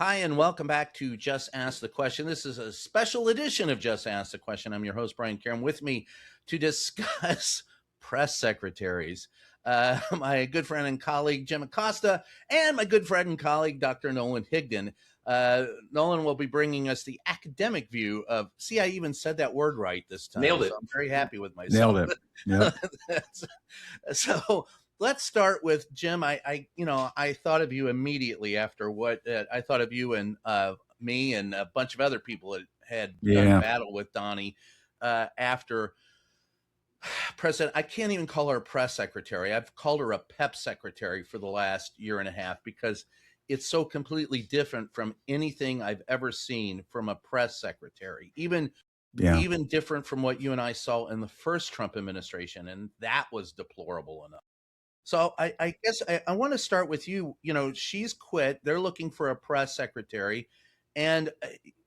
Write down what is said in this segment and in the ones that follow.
Hi, and welcome back to Just Ask the Question. This is a special edition of Just Ask the Question. I'm your host, Brian Karem, with me to discuss press secretaries. My good friend and colleague, Jim Acosta, and my good friend and colleague, Dr. Nolan Higdon. Nolan will be bringing us the academic view of, see, I even said that word right this time. Nailed it. So I'm very happy with myself. Nailed it. Yep. So let's start with Jim. I thought of you immediately after what I thought of you and me and a bunch of other people that had done battle with Donnie after President. I can't even call her a press secretary. I've called her a PEP secretary for the last year and a half because it's so completely different from anything I've ever seen from a press secretary. Even different from what you and I saw in the first Trump administration, and that was deplorable enough. So I guess I want to start with you. You know, she's quit. They're looking for a press secretary. And,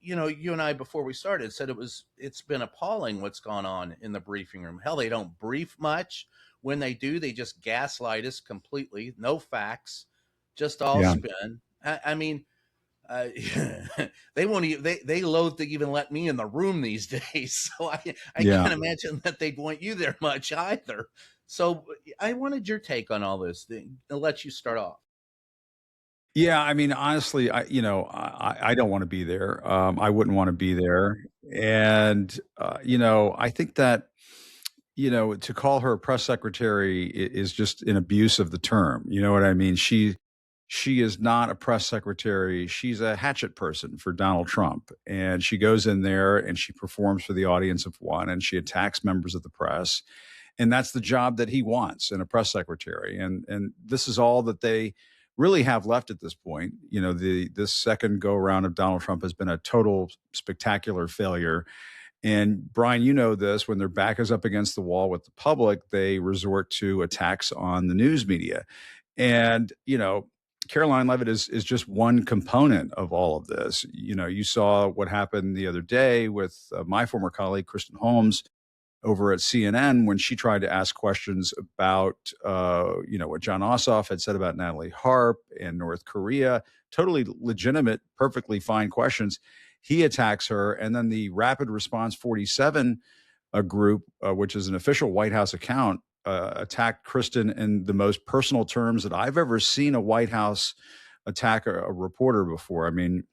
you and I, before we started, said it's been appalling what's gone on in the briefing room. Hell, they don't brief much. When they do, they just gaslight us completely. No facts, just all spin. I mean, they won't even, they loathe to even let me in the room these days. So I can't imagine that they'd want you there much either. So I wanted your take on all this thing. I'll let you start off. Yeah, I mean, honestly, I don't want to be there. I wouldn't want to be there. And, I think that, to call her a press secretary is just an abuse of the term. You know what I mean? She is not a press secretary. She's a hatchet person for Donald Trump. And she goes in there and she performs for the audience of one, and she attacks members of the press. And that's the job that he wants in a press secretary. And this is all that they really have left at this point. This second go around of Donald Trump has been a total spectacular failure. And Brian, you know this, when their back is up against the wall with the public, they resort to attacks on the news media. And, Caroline Leavitt is just one component of all of this. You saw what happened the other day with my former colleague, Kristen Holmes, over at CNN, when she tried to ask questions about, what John Ossoff had said about Natalie Harp and North Korea, totally legitimate, perfectly fine questions. He attacks her. And then the Rapid Response 47 group, which is an official White House account, attacked Kristen in the most personal terms that I've ever seen a White House attack a reporter before. I mean,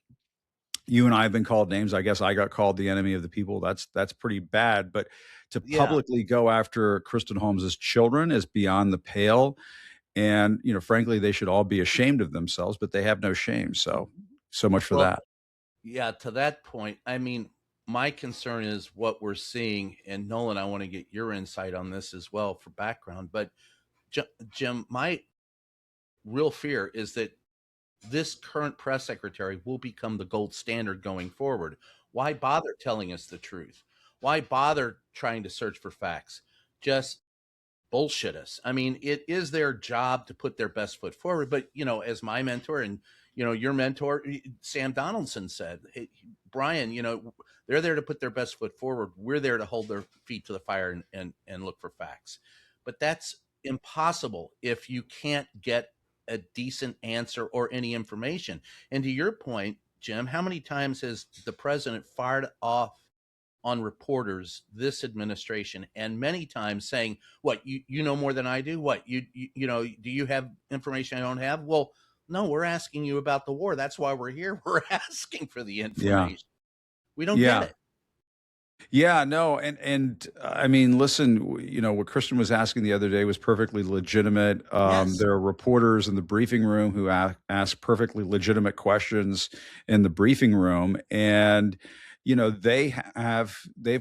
you and I have been called names. I guess I got called the enemy of the people. That's pretty bad. But to publicly go after Kristen Holmes's children is beyond the pale. And, frankly, they should all be ashamed of themselves, but they have no shame. So much for that. Yeah, to that point, I mean, my concern is what we're seeing. And Nolan, I want to get your insight on this as well for background. But Jim, my real fear is that this current press secretary will become the gold standard going forward. Why bother telling us the truth? Why bother trying to search for facts? Just bullshit us. I mean, it is their job to put their best foot forward. But, as my mentor and, your mentor, Sam Donaldson said, hey, Brian, they're there to put their best foot forward. We're there to hold their feet to the fire and look for facts. But that's impossible if you can't get a decent answer or any information. And to your point, Jim, how many times has the president fired off on reporters this administration, and many times saying, what, you know more than I do? What, do you have information I don't have? Well, no, we're asking you about the war. That's why we're here. We're asking for the information. We don't get it. Yeah, no. And I mean, listen, what Kristen was asking the other day was perfectly legitimate. Yes. There are reporters in the briefing room who ask perfectly legitimate questions in the briefing room. And, they've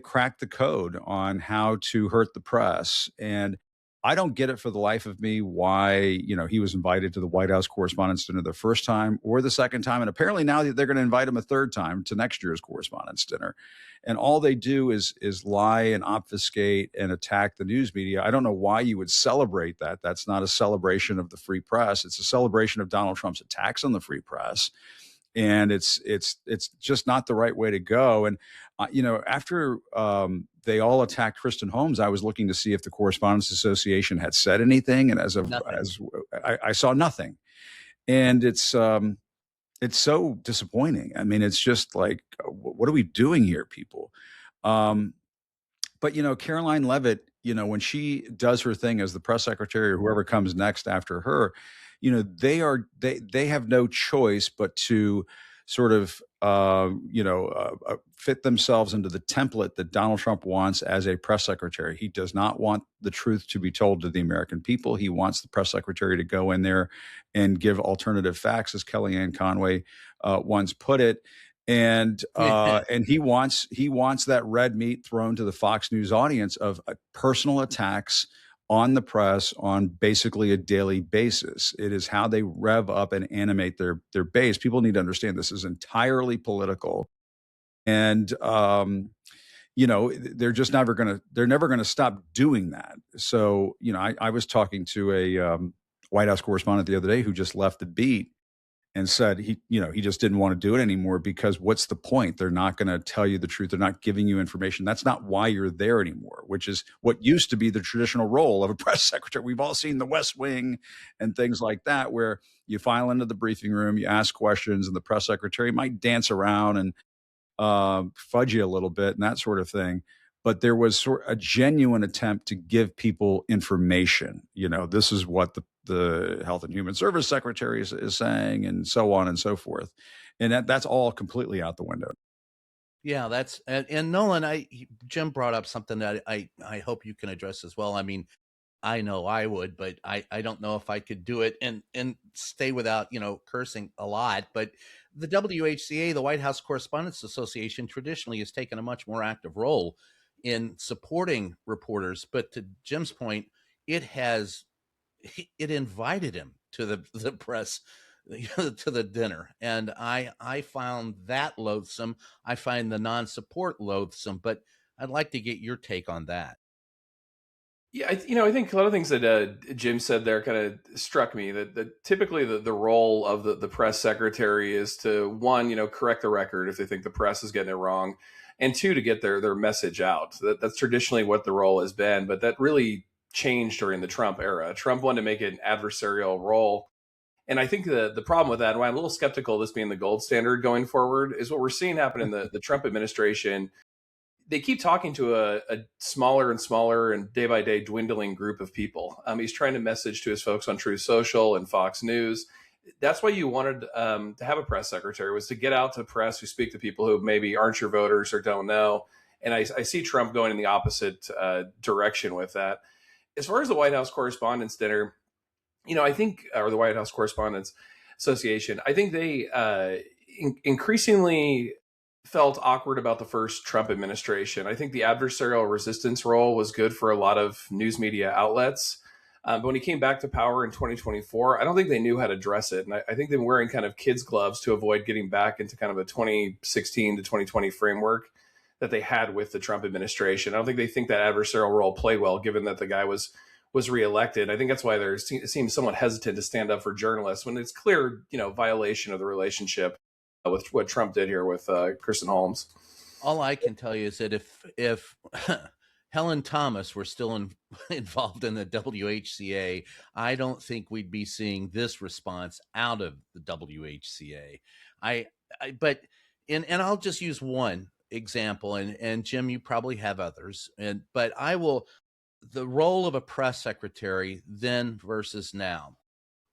cracked the code on how to hurt the press. And I don't get it for the life of me why, he was invited to the White House Correspondents' Dinner the first time or the second time. And apparently now they're going to invite him a third time to next year's Correspondents' Dinner. And all they do is lie and obfuscate and attack the news media. I don't know why you would celebrate that. That's not a celebration of the free press. It's a celebration of Donald Trump's attacks on the free press. And it's just not the right way to go. And, after they all attacked Kristen Holmes, I was looking to see if the Correspondents Association had said anything. And I saw nothing. And it's, it's so disappointing. I mean, it's just like, what are we doing here, people? Um, but Caroline Leavitt, when she does her thing as the press secretary or whoever comes next after her, they have no choice but to sort of fit themselves into the template that Donald Trump wants as a press secretary. He does not want the truth to be told to the American people. He wants the press secretary to go in there and give alternative facts, as Kellyanne Conway once put it. And he wants that red meat thrown to the Fox News audience of personal attacks on the press on basically a daily basis. It is how they rev up and animate their base. People need to understand this is entirely political, and they're just never going to stop doing that. So I was talking to a White House correspondent the other day who just left the beat and said he just didn't want to do it anymore because what's the point? They're not going to tell you the truth. They're not giving you information. That's not why you're there anymore, which is what used to be the traditional role of a press secretary. We've all seen The West Wing and things like that, where you file into the briefing room, you ask questions, and the press secretary might dance around and fudge you a little bit and that sort of thing. But there was sort of a genuine attempt to give people information. This is what the Health and Human Service Secretary is saying, and so on and so forth. And that's all completely out the window. Yeah, that's and Nolan, Jim brought up something that I hope you can address as well. I mean, I know I would, but I don't know if I could do it and stay without, cursing a lot. But the WHCA, the White House Correspondents Association, traditionally has taken a much more active role in supporting reporters. But to Jim's point, it invited him to the press, to the dinner. And I found that loathsome. I find the non-support loathsome, but I'd like to get your take on that. Yeah, I think a lot of things that Jim said there kind of struck me. That typically the role of the press secretary is to, one, correct the record if they think the press is getting it wrong, and two, to get their message out. That's traditionally what the role has been, but that really changed during the Trump era. Trump wanted to make it an adversarial role, and I think the problem with that, and why I'm a little skeptical of this being the gold standard going forward, is what we're seeing happen in the Trump administration. They keep talking to a smaller and smaller and day by day dwindling group of people. He's trying to message to his folks on Truth Social and Fox News. That's why you wanted to have a press secretary, was to get out to press who speak to people who maybe aren't your voters or don't know. And I see Trump going in the opposite direction with that. As far as the White House Correspondents' Dinner, I think, or the White House Correspondents Association, I think they increasingly felt awkward about the first Trump administration. I think the adversarial resistance role was good for a lot of news media outlets. But when he came back to power in 2024, I don't think they knew how to address it. And I think they're wearing kind of kids' gloves to avoid getting back into kind of a 2016 to 2020 framework that they had with the Trump administration. I don't think they think that adversarial role played well, given that the guy was reelected. I think that's why it seems somewhat hesitant to stand up for journalists when it's clear, violation of the relationship with what Trump did here with Kristen Holmes. All I can tell you is that if Helen Thomas were still involved in the WHCA, I don't think we'd be seeing this response out of the WHCA. But I'll just use one example, and Jim, you probably have others, but I will. The role of a press secretary then versus now.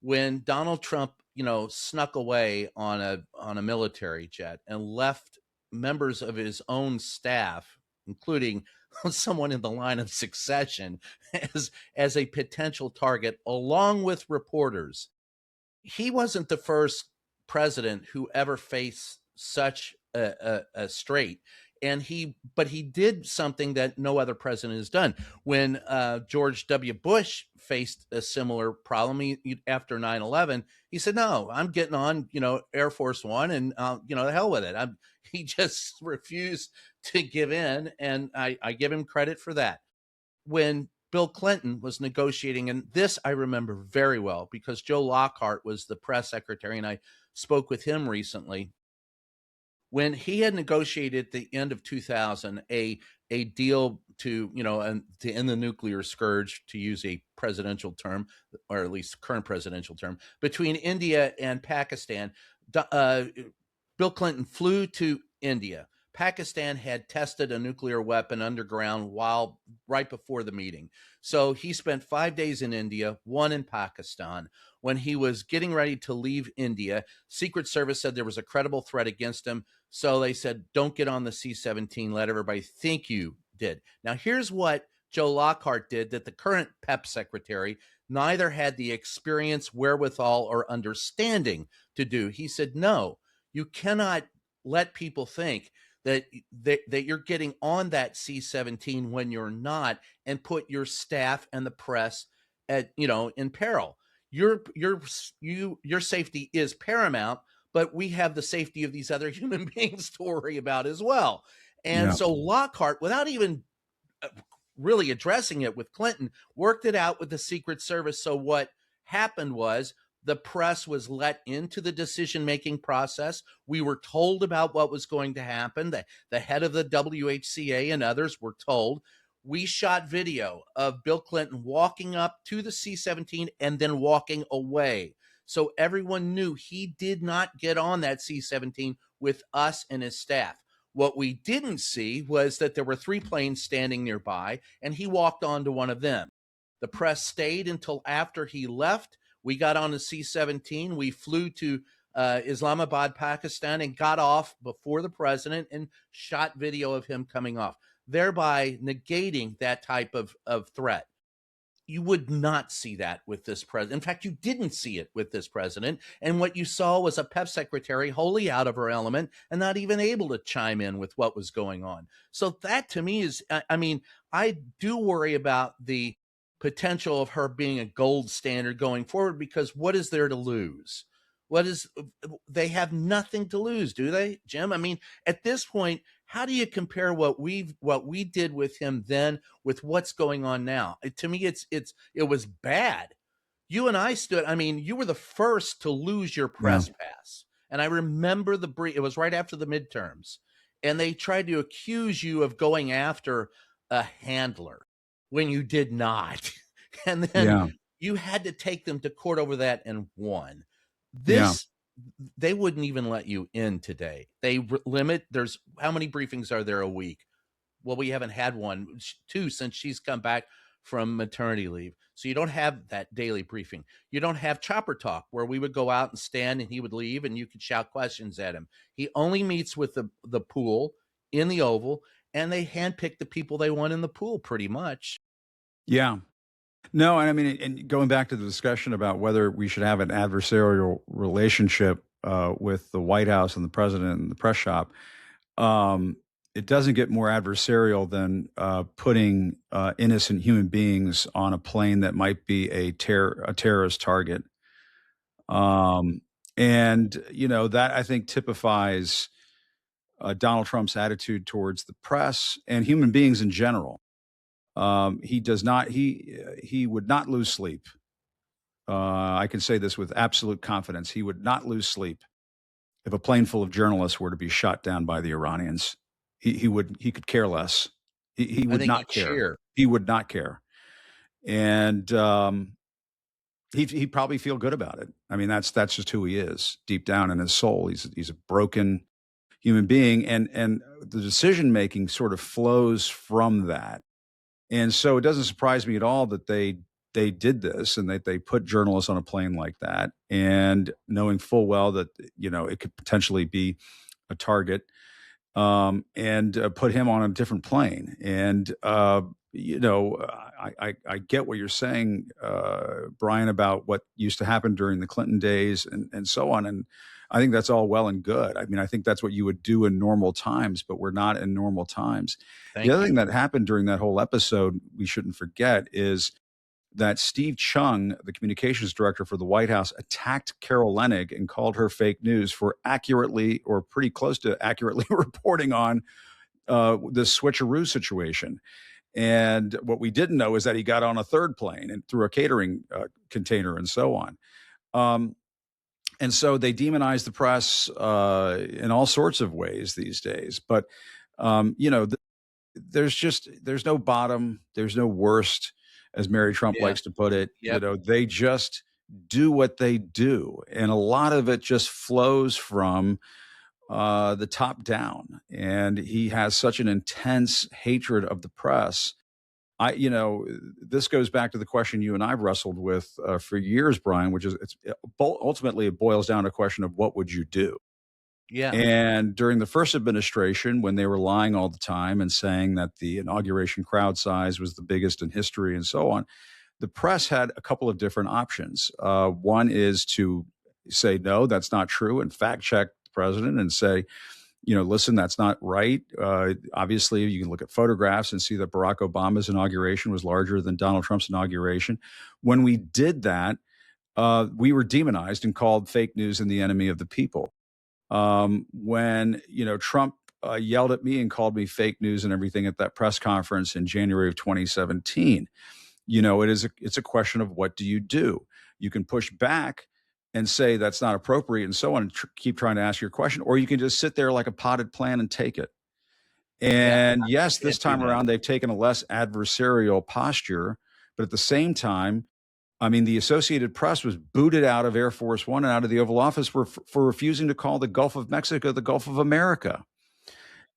When Donald Trump, snuck away on a military jet and left members of his own staff, including someone in the line of succession, as a potential target, along with reporters, he wasn't the first president who ever faced such a strait. But he did something that no other president has done. When George W. Bush faced a similar problem after 9/11, he said, "No, I'm getting on, Air Force One, and the hell with it." He just refused to give in, and I give him credit for that. When Bill Clinton was negotiating, and this I remember very well because Joe Lockhart was the press secretary, and I spoke with him recently. When he had negotiated at the end of 2000 a deal to end the nuclear scourge, to use a presidential term, or at least current presidential term, between India and Pakistan, Bill Clinton flew to India. Pakistan had tested a nuclear weapon underground right before the meeting. So he spent 5 days in India, 1 in Pakistan. When he was getting ready to leave India, Secret Service said there was a credible threat against him. So they said, don't get on the C-17. Let everybody think you did. Now, here's what Joe Lockhart did that the current PEP secretary neither had the experience, wherewithal, or understanding to do. He said, no, you cannot let people think that you're getting on that C-17 when you're not, and put your staff and the press in peril. Your safety is paramount, but we have the safety of these other human beings to worry about as well. And so Lockhart, without even really addressing it with Clinton, worked it out with the Secret Service. So what happened was the press was let into the decision-making process. We were told about what was going to happen. The head of the WHCA and others were told. We shot video of Bill Clinton walking up to the C-17 and then walking away. So everyone knew he did not get on that C-17 with us and his staff. What we didn't see was that there were 3 planes standing nearby, and he walked onto one of them. The press stayed until after he left. We got on the C-17. We flew to Islamabad, Pakistan, and got off before the president and shot video of him coming off, thereby negating that type of threat. You would not see that with this president. In fact, you didn't see it with this president. And what you saw was a PEP secretary wholly out of her element and not even able to chime in with what was going on. So that to me is, I do worry about the potential of her being a gold standard going forward, because what is there to lose? They have nothing to lose, do they, Jim? At this point, how do you compare what we did with him then with what's going on now? To me, it was bad. You and I stood. You were the first to lose your press pass, and I remember it was right after the midterms, and they tried to accuse you of going after a handler when you did not, and then you had to take them to court over that and won. They wouldn't even let you in today. They limit. There's how many briefings are there a week? Well, we haven't had 2 since she's come back from maternity leave. So you don't have that daily briefing. You don't have chopper talk where we would go out and stand and he would leave and you could shout questions at him. He only meets with the pool in the Oval, and they handpick the people they want in the pool pretty much. Yeah. No, and going back to the discussion about whether we should have an adversarial relationship with the White House and the president and the press shop, it doesn't get more adversarial than putting innocent human beings on a plane that might be a terrorist target. And that I think typifies Donald Trump's attitude towards the press and human beings in general. He would not lose sleep. I can say this with absolute confidence. He would not lose sleep if a plane full of journalists were to be shot down by the Iranians. He could care less. He would not care. He would not care. And he'd probably feel good about it. That's just who he is deep down in his soul. He's a broken human being, and the decision making sort of flows from that. And so it doesn't surprise me at all that they did this and that they put journalists on a plane like that, and knowing full well that, it could potentially be a target, and put him on a different plane. And, I get what you're saying, Brian, about what used to happen during the Clinton days and so on. And I think that's all well and good. I think that's what you would do in normal times, but we're not in normal times. The other thing that happened during that whole episode, we shouldn't forget, is that Steve Chung, the communications director for the White House, attacked Carol Leonnig and called her fake news for accurately, or pretty close to accurately, reporting on the switcheroo situation. And what we didn't know is that he got on a third plane and through a catering container and so on. And so they demonize the press in all sorts of ways these days. But, there's no bottom, there's no worst, as Mary Trump likes to put it. Yep. They just do what they do. And a lot of it just flows from the top down. And he has such an intense hatred of the press. This goes back to the question you and I've wrestled with for years, Brian, which is ultimately it boils down to a question of what would you do? Yeah. And during the first administration, when they were lying all the time and saying that the inauguration crowd size was the biggest in history and so on, the press had a couple of different options. One is to say, no, that's not true, and fact check the president and say, listen, that's not right. Obviously, you can look at photographs and see that Barack Obama's inauguration was larger than Donald Trump's inauguration. When we did that, we were demonized and called fake news and the enemy of the people. When Trump yelled at me and called me fake news and everything at that press conference in January of 2017, it's a question of what do you do? You can push back and say that's not appropriate and so on, and keep trying to ask your question, or you can just sit there like a potted plant and take it. And yes, this time around, they've taken a less adversarial posture, but at the same time, I mean, the Associated Press was booted out of Air Force One and out of the Oval Office for refusing to call the Gulf of Mexico the Gulf of America.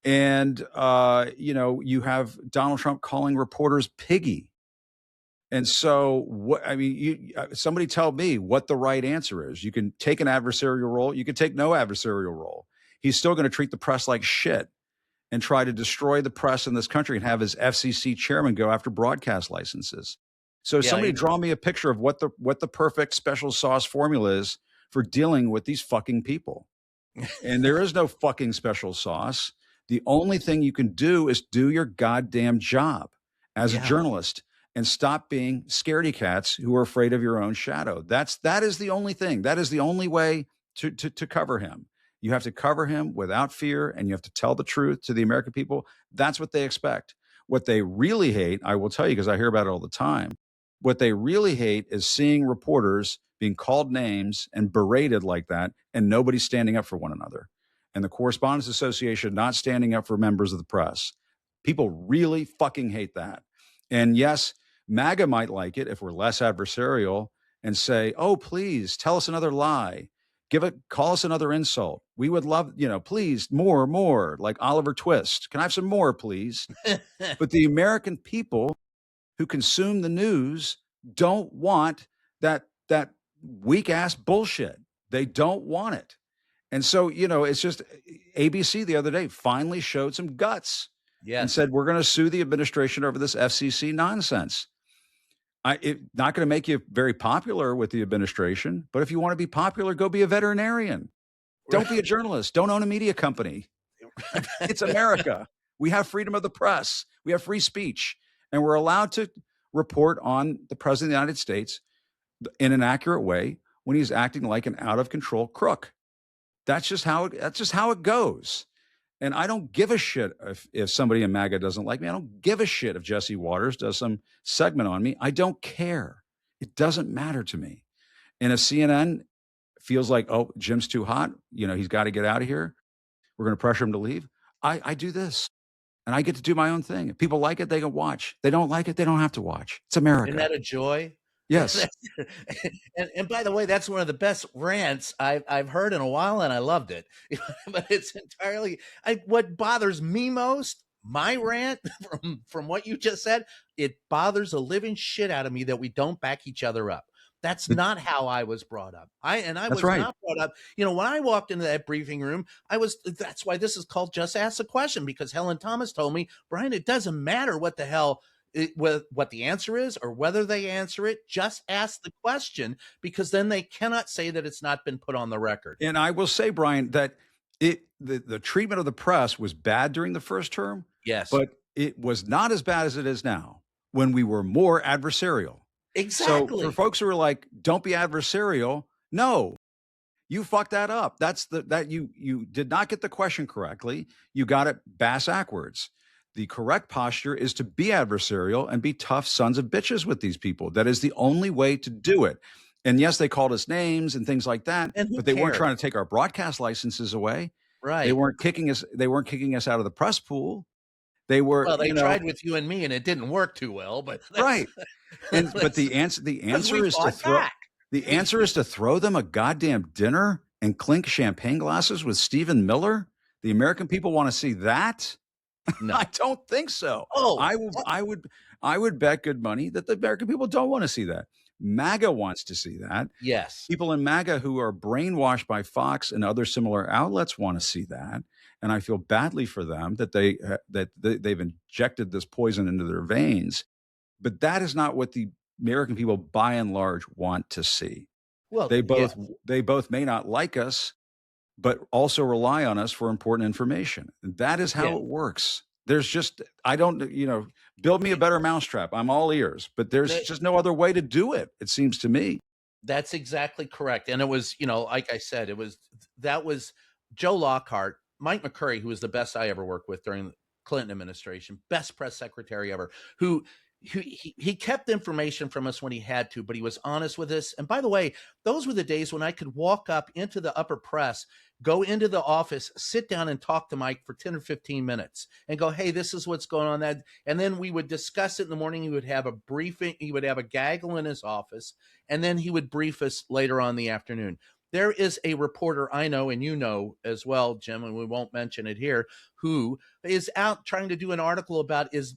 And, you have Donald Trump calling reporters piggy. And so, somebody tell me what the right answer is. You can take an adversarial role. You can take no adversarial role. He's still going to treat the press like shit and try to destroy the press in this country and have his FCC chairman go after broadcast licenses. So somebody draw me a picture of what the perfect special sauce formula is for dealing with these fucking people. And there is no fucking special sauce. The only thing you can do is do your goddamn job as a journalist and stop being scaredy cats who are afraid of your own shadow. That is the only thing. That is the only way to cover him. You have to cover him without fear, and you have to tell the truth to the American people. That's what they expect. What they really hate, I will tell you because I hear about it all the time, what they really hate is seeing reporters being called names and berated like that, and nobody standing up for one another. And the Correspondents Association not standing up for members of the press. People really fucking hate that. And yes, MAGA might like it if we're less adversarial and say, oh, please tell us another lie. Call us another insult. We would love, please, more, like Oliver Twist. Can I have some more, please? But the American people who consume the news don't want that weak ass bullshit. They don't want it. And so, it's just ABC the other day finally showed some guts and said, we're going to sue the administration over this FCC nonsense. It's not going to make you very popular with the administration, but if you want to be popular, go be a veterinarian. Don't be a journalist. Don't own a media company. It's America. We have freedom of the press. We have free speech, and we're allowed to report on the president of the United States in an accurate way when he's acting like an out of control crook. That's just how it goes. And I don't give a shit if somebody in MAGA doesn't like me. I don't give a shit if Jesse Waters does some segment on me. I don't care. It doesn't matter to me. And if CNN feels like, oh, Jim's too hot, he's got to get out of here, we're going to pressure him to leave, I do this. And I get to do my own thing. If people like it, they can watch. They don't like it, they don't have to watch. It's America. Isn't that a joy? Yes. and by the way, that's one of the best rants I've heard in a while, and I loved it. But it's entirely what bothers me most. My rant from what you just said, it bothers the living shit out of me that we don't back each other up. That's not how I was brought up. I was not brought up. When I walked into that briefing room, that's why this is called Just Ask the Question, because Helen Thomas told me, Brian, it doesn't matter what the hell what the answer is or whether they answer it, just ask the question, because then they cannot say that it's not been put on the record. And I will say, Brian, that the treatment of the press was bad during the first term. Yes. But it was not as bad as it is now when we were more adversarial. Exactly. So for folks who are like, don't be adversarial, no, you fucked that up. You did not get the question correctly. You got it bass-ackwards. The correct posture is to be adversarial and be tough sons of bitches with these people. That is the only way to do it. And yes, they called us names and things like that, but they weren't trying to take our broadcast licenses away. Right. They weren't kicking us out of the press pool. They were. Well, they tried with you and me, and it didn't work too well. But right. But the answer is to throw. Back. The answer is to throw them a goddamn dinner and clink champagne glasses with Stephen Miller? The American people want to see that? No. I don't think so. Oh, I would bet good money that the American people don't want to see that. MAGA wants to see that. yes. People in MAGA who are brainwashed by Fox and other similar outlets want to see that. And I feel badly for them that they've injected this poison into their veins. But that is not what the American people, by and large, want to see. Well, they both may not like us, but also rely on us for important information. That is how it works. There's just, build me a better mousetrap. I'm all ears, but there's just no other way to do it, it seems to me. That's exactly correct. And it was, like I said, that was Joe Lockhart, Mike McCurry, who was the best I ever worked with during the Clinton administration, best press secretary ever, who he kept information from us when he had to, but he was honest with us. And by the way, those were the days when I could walk up into the upper press, go into the office, sit down and talk to Mike for 10 or 15 minutes and go, hey, this is what's going on. And then we would discuss it in the morning. He would have a briefing. He would have a gaggle in his office, and then he would brief us later on in the afternoon. There is a reporter I know, and you know as well, Jim, and we won't mention it here, who is out trying to do an article about is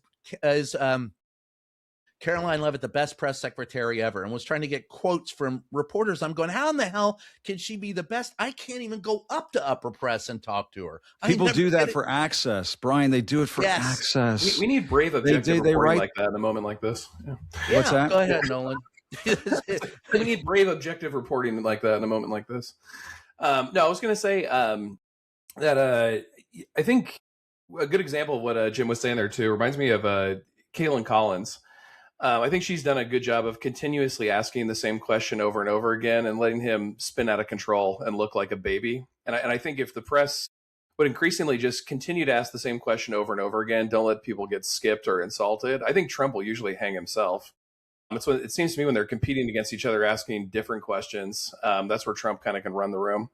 Caroline Leavitt the best press secretary ever, and was trying to get quotes from reporters. I'm going, how in the hell can she be the best? I can't even go up to upper press and talk to her. People do that for access, Brian. They do it for access. We need brave objective reporting like that in a moment like this. Yeah. What's that? Go ahead, Nolan. We need brave objective reporting like that in a moment like this. No, I was going to say that I think a good example of what Jim was saying there too reminds me of Kaylin Collins. I think she's done a good job of continuously asking the same question over and over again and letting him spin out of control and look like a baby. And I think if the press would increasingly just continue to ask the same question over and over again, don't let people get skipped or insulted, I think Trump will usually hang himself. It seems to me when they're competing against each other, asking different questions, that's where Trump kind of can run the room.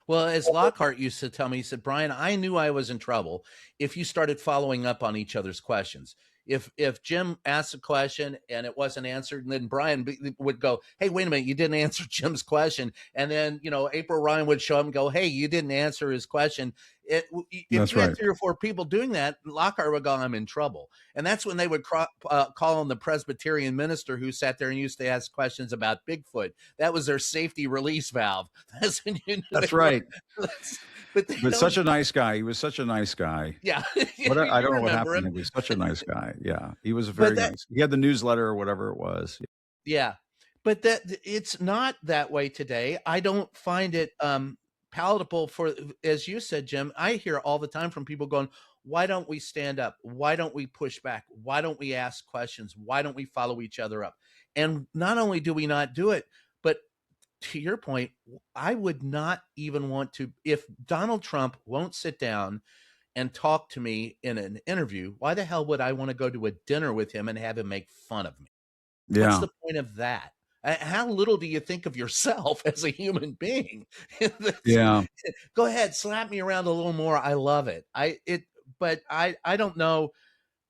Well, as Lockhart used to tell me, he said, Brian, I knew I was in trouble if you started following up on each other's questions. If Jim asked a question and it wasn't answered, and then Brian would go, hey, wait a minute, you didn't answer Jim's question. And then, April Ryan would show up and go, hey, you didn't answer his question. If you had 3 or 4 people doing that, Lockhart would go, I'm in trouble. And that's when they would call on the Presbyterian minister who sat there and used to ask questions about Bigfoot. That was their safety release valve. That's when you knew. That's right. But such a nice guy. He was such a nice guy. Yeah. I don't know what happened. He was such a nice guy. Yeah. He was very nice. He had the newsletter or whatever it was. Yeah. But that it's not that way today. I don't find it palatable for, as you said, Jim, I hear all the time from people going, why don't we stand up? Why don't we push back? Why don't we ask questions? Why don't we follow each other up? And not only do we not do it, but to your point, I would not even want to, if Donald Trump won't sit down and talk to me in an interview, why the hell would I want to go to a dinner with him and have him make fun of me? Yeah. What's the point of that? How little do you think of yourself as a human being? Yeah. Go ahead, slap me around a little more. I love it. But I don't know.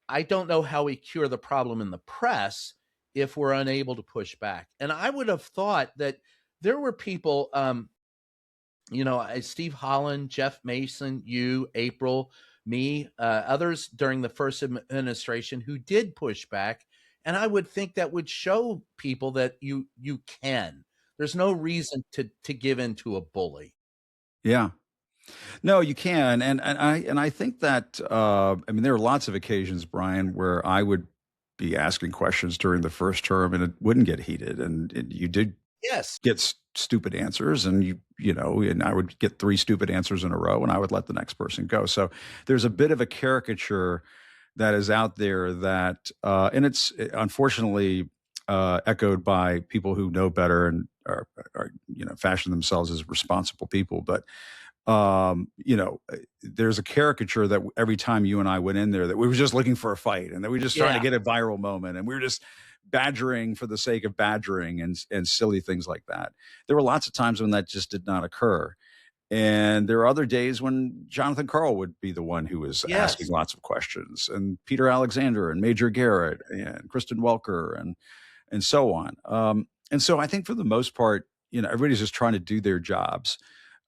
I don't know how we cure the problem in the press if we're unable to push back. And I would have thought that there were people, Steve Holland, Jeff Mason, you, April, me, others during the first administration who did push back. And I would think that would show people that you can. There's no reason to give in to a bully. Yeah. No, you can. And I think that, there are lots of occasions, Brian, where I would be asking questions during the first term and it wouldn't get heated. And you did get stupid answers, and and I would get 3 stupid answers in a row and I would let the next person go. So there's a bit of a caricature that is out there that, and it's unfortunately echoed by people who know better and are fashion themselves as responsible people. But, there's a caricature that every time you and I went in there that we were just looking for a fight and that we were just trying to get a viral moment and we were just badgering for the sake of badgering and silly things like that. There were lots of times when that just did not occur. And there are other days when Jonathan Karl would be the one who was asking lots of questions, and Peter Alexander and Major Garrett and Kristen Welker and so on. And so I think for the most part, everybody's just trying to do their jobs.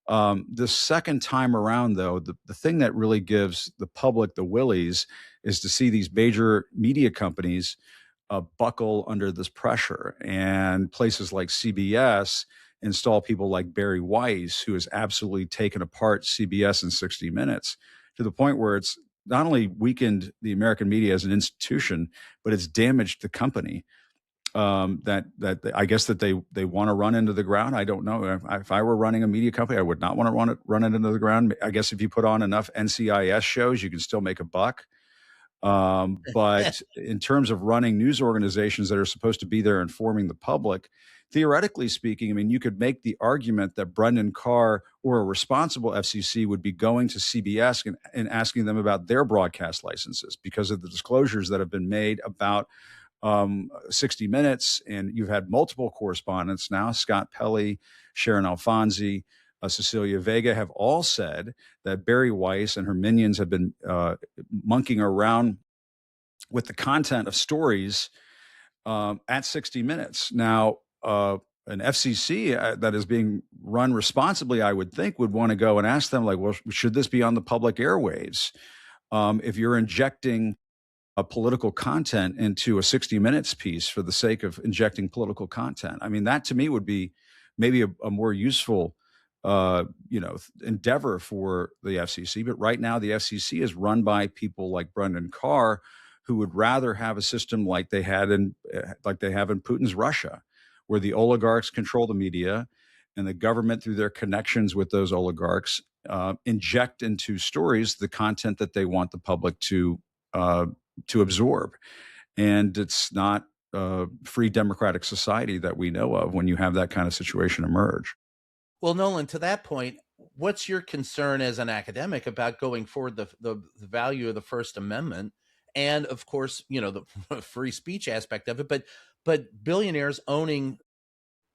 The second time around, though, the thing that really gives the public the willies is to see these major media companies buckle under this pressure, and places like CBS install people like Barry Weiss, who has absolutely taken apart CBS in 60 Minutes to the point where it's not only weakened the American media as an institution, but it's damaged the company. That I guess that they want to run into the ground. I don't know. If I were running a media company, I would not want to run it into the ground. I guess if you put on enough NCIS shows, you can still make a buck. But in terms of running news organizations that are supposed to be there informing the public, theoretically speaking, I mean, you could make the argument that Brendan Carr or a responsible FCC would be going to CBS and asking them about their broadcast licenses because of the disclosures that have been made about 60 Minutes. And you've had multiple correspondents now, Scott Pelley, Sharon Alfonsi, Cecilia Vega, have all said that Barry Weiss and her minions have been monkeying around with the content of stories at 60 Minutes. Now, an FCC that is being run responsibly, I would think, would want to go and ask them, like, well, should this be on the public airwaves? If you're injecting a political content into a 60 Minutes piece for the sake of injecting political content, I mean, that to me would be maybe a more useful endeavor for the FCC. But right now, the FCC is run by people like Brendan Carr, who would rather have a system like they have in Putin's Russia, where the oligarchs control the media, and the government, through their connections with those oligarchs, inject into stories the content that they want the public to absorb. And it's not a free democratic society that we know of when you have that kind of situation emerge. Well, Nolan, to that point, what's your concern as an academic about going forward the value of the First Amendment, and of course, the free speech aspect of it, but billionaires owning,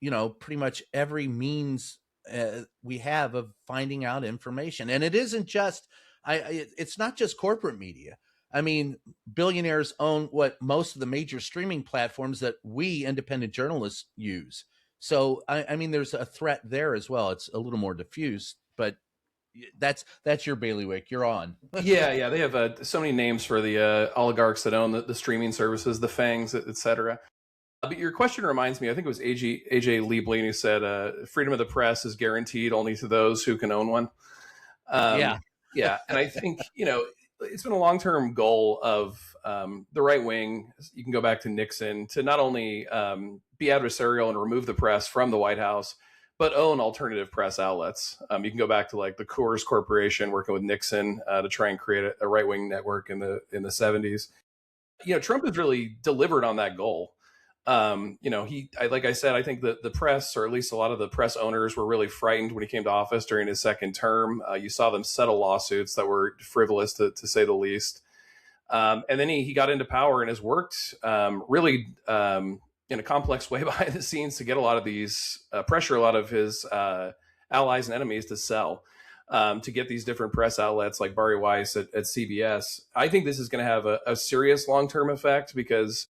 pretty much every means we have of finding out information, and it isn't just it's not just corporate media. I mean, billionaires own what most of the major streaming platforms that we independent journalists use. So, I mean, there's a threat there as well. It's a little more diffuse, but that's your bailiwick. You're on. Yeah. They have so many names for the oligarchs that own the streaming services, the FANGs, et cetera. But your question reminds me, I think it was AJ Liebling who said, freedom of the press is guaranteed only to those who can own one. Yeah. And I think, it's been a long-term goal of the right wing. You can go back to Nixon to not only be adversarial and remove the press from the White House, but own alternative press outlets. You can go back to like the Coors Corporation working with Nixon to try and create a right-wing network in the 70s. Trump has really delivered on that goal. Like I said, I think that the press, or at least a lot of the press owners, were really frightened when he came to office during his second term. You saw them settle lawsuits that were frivolous, to say the least. And then he got into power and has worked really in a complex way behind the scenes to get a lot of these pressure, a lot of his allies and enemies to sell, to get these different press outlets like Barry Weiss at CBS. I think this is going to have a serious long-term effect because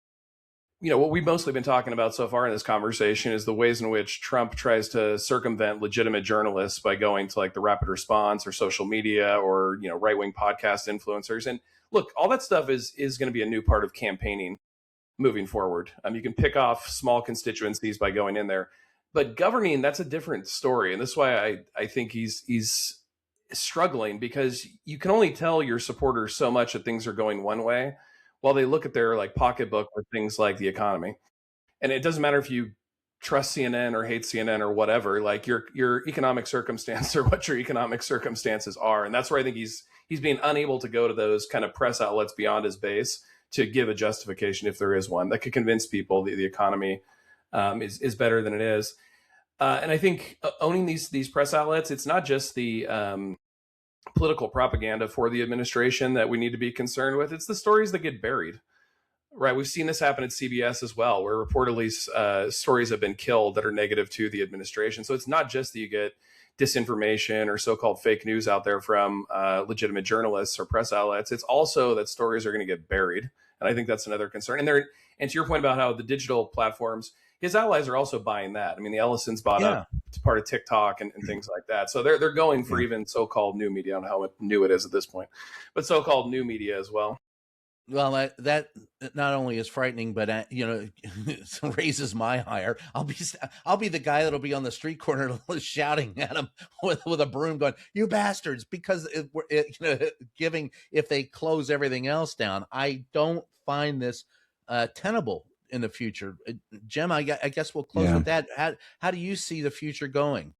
what we've mostly been talking about so far in this conversation is the ways in which Trump tries to circumvent legitimate journalists by going to like the rapid response or social media or, right-wing podcast influencers. And look, all that stuff is going to be a new part of campaigning moving forward. You can pick off small constituencies by going in there, but governing, that's a different story. And this is why I think he's struggling, because you can only tell your supporters so much that things are going one way while they look at their like pocketbook with things like the economy. And it doesn't matter if you trust CNN or hate CNN or whatever, like your economic circumstance or what your economic circumstances are. And that's where I think he's being unable to go to those kind of press outlets beyond his base to give a justification, if there is one, that could convince people the economy is better than it is. And I think owning these press outlets, it's not just the political propaganda for the administration that we need to be concerned with. It's the stories that get buried, right? We've seen this happen at CBS as well, where reportedly stories have been killed that are negative to the administration. So it's not just that you get disinformation or so-called fake news out there from legitimate journalists or press outlets. It's also that stories are going to get buried. And I think that's another concern. And to your point about how the digital platforms, his allies are also buying that. I mean, the Ellisons bought Yeah. up it's part of TikTok and things like that. So they're going for even so-called new media. I don't know how new it is at this point, but so-called new media as well. Well, that not only is frightening, but raises my ire. I'll be the guy that'll be on the street corner shouting at him with a broom, going, "You bastards!" Because giving, if they close everything else down, I don't find this tenable in the future. Jim, I guess we'll close with that. How do you see the future going?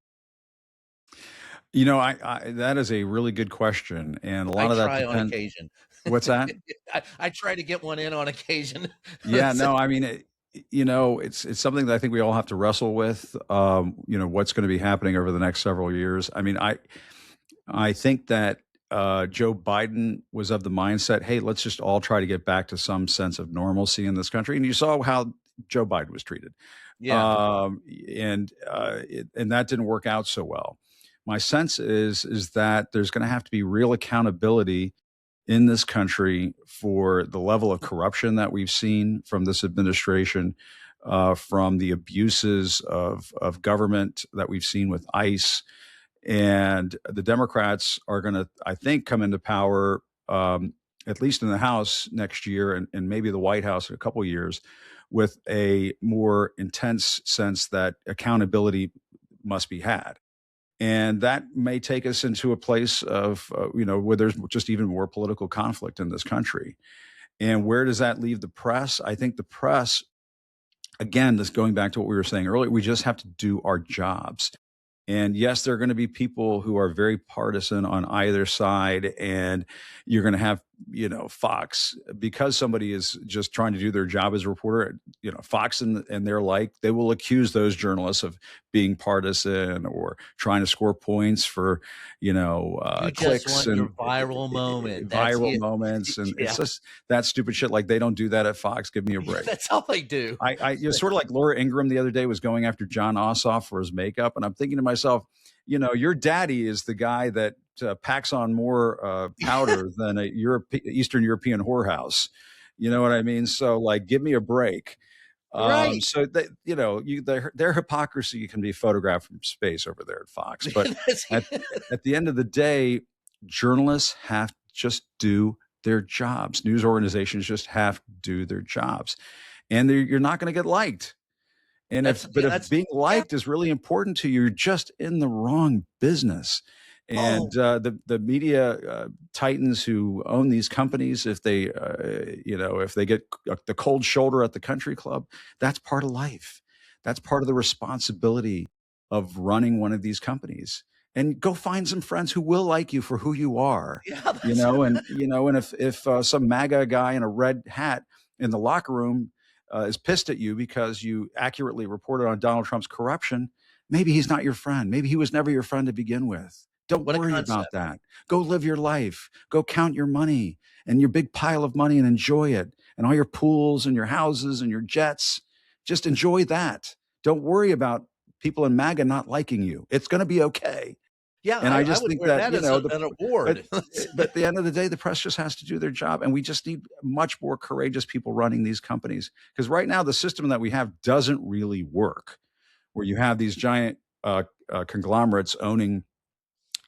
I that is a really good question, and a lot of that try on depends. occasion. What's that? I try to get one in on occasion. Yeah, no, I mean, it's something that I think we all have to wrestle with. What's going to be happening over the next several years. I mean, I think that Joe Biden was of the mindset, hey, let's just all try to get back to some sense of normalcy in this country. And you saw how Joe Biden was treated. Yeah. And that didn't work out so well. My sense is that there's going to have to be real accountability in this country for the level of corruption that we've seen from this administration, from the abuses of government that we've seen with ICE. And the Democrats are going to, I think, come into power, at least in the House next year, and maybe the White House in a couple of years, with a more intense sense that accountability must be had. And that may take us into a place of, where there's just even more political conflict in this country. And where does that leave the press? I think the press, again, this going back to what we were saying earlier, we just have to do our jobs. And yes, there are going to be people who are very partisan on either side. And you're going to have, Fox, because somebody is just trying to do their job as a reporter, Fox and their like, they will accuse those journalists of being partisan or trying to score points for, clicks and your viral moment, moments. And it's just that stupid shit. Like, they don't do that at Fox. Give me a break. That's all they do. I sort of like Laura Ingraham the other day was going after John Ossoff for his makeup. And I'm thinking to myself, your daddy is the guy that packs on more powder than a Eastern European whorehouse. You know what I mean? So, like, give me a break. Right. So that, their hypocrisy can be photographed from space over there at Fox. But at the end of the day, journalists have to just do their jobs. News organizations just have to do their jobs, and you're not going to get liked. And if being liked is really important to you, you're just in the wrong business. And the media titans who own these companies, if they get the cold shoulder at the country club, that's part of life. That's part of the responsibility of running one of these companies. And go find some friends who will like you for who you are. And if some MAGA guy in a red hat in the locker room is pissed at you because you accurately reported on Donald Trump's corruption, maybe he's not your friend. Maybe he was never your friend to begin with. Don't worry about that. Go live your life. Go count your money and your big pile of money and enjoy it. And all your pools and your houses and your jets. Just enjoy that. Don't worry about people in MAGA not liking you. It's going to be okay. Yeah, and I just think that an award. But at the end of the day, the press just has to do their job, and we just need much more courageous people running these companies. Because right now, the system that we have doesn't really work, where you have these giant conglomerates owning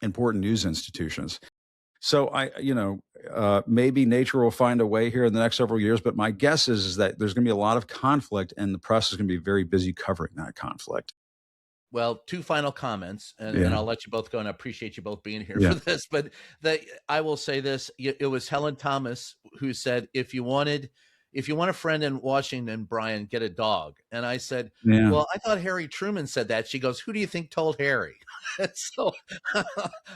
important news institutions. So maybe nature will find a way here in the next several years. But my guess is that there's going to be a lot of conflict, and the press is going to be very busy covering that conflict. Well, two final comments, and I'll let you both go, and I appreciate you both being here for this. But I will say this. It was Helen Thomas who said, if you want a friend in Washington, Brian, get a dog. And I said, well, I thought Harry Truman said that. She goes, who do you think told Harry? So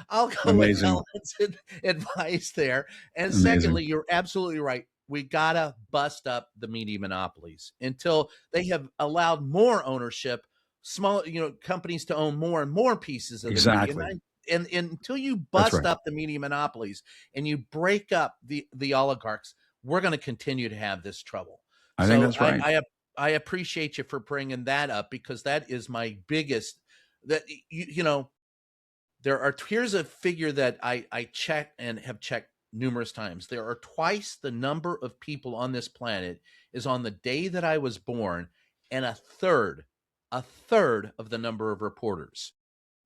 I'll go with Helen's advice there. And secondly, you're absolutely right. We got to bust up the media monopolies until they have allowed more ownership, small, companies to own more and more pieces of the media. And until you bust up the media monopolies and you break up the oligarchs, we're going to continue to have this trouble. I think that's right. I appreciate you for bringing that up, because that is my biggest, that, here's a figure that I checked and have checked numerous times. There are twice the number of people on this planet is on the day that I was born and a third of the number of reporters.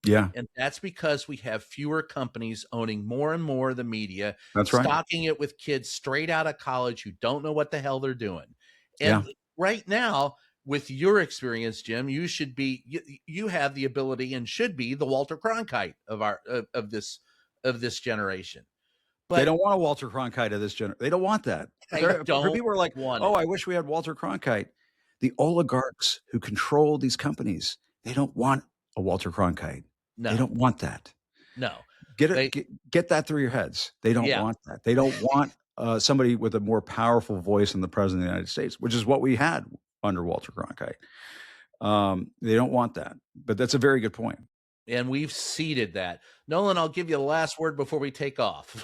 Yeah. And that's because we have fewer companies owning more and more of the media, That's right. stocking it with kids straight out of college who don't know what the hell they're doing. And right now, with your experience, Jim, you should be, you have the ability and should be the Walter Cronkite of this generation. But they don't want a Walter Cronkite of this generation. They don't want that. People are like, oh, I wish we had Walter Cronkite. The oligarchs who control these companies, they don't want a Walter Cronkite. No. They don't want that. No. Get that through your heads. They don't want that. They don't want somebody with a more powerful voice than the president of the United States, which is what we had under Walter Cronkite. They don't want that. But that's a very good point. And we've ceded that. Nolan, I'll give you the last word before we take off.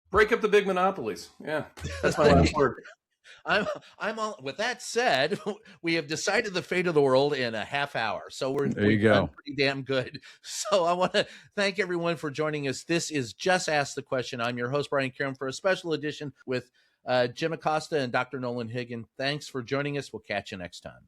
Break up the big monopolies. Yeah, that's my last word. I'm on. With that said, we have decided the fate of the world in a half hour, so we've done pretty damn good. So I want to thank everyone for joining us. This is Just Ask the Question. I'm your host, Brian Karem, for a special edition with Jim Acosta and Dr. Nolan Higdon. Thanks for joining us. We'll catch you next time.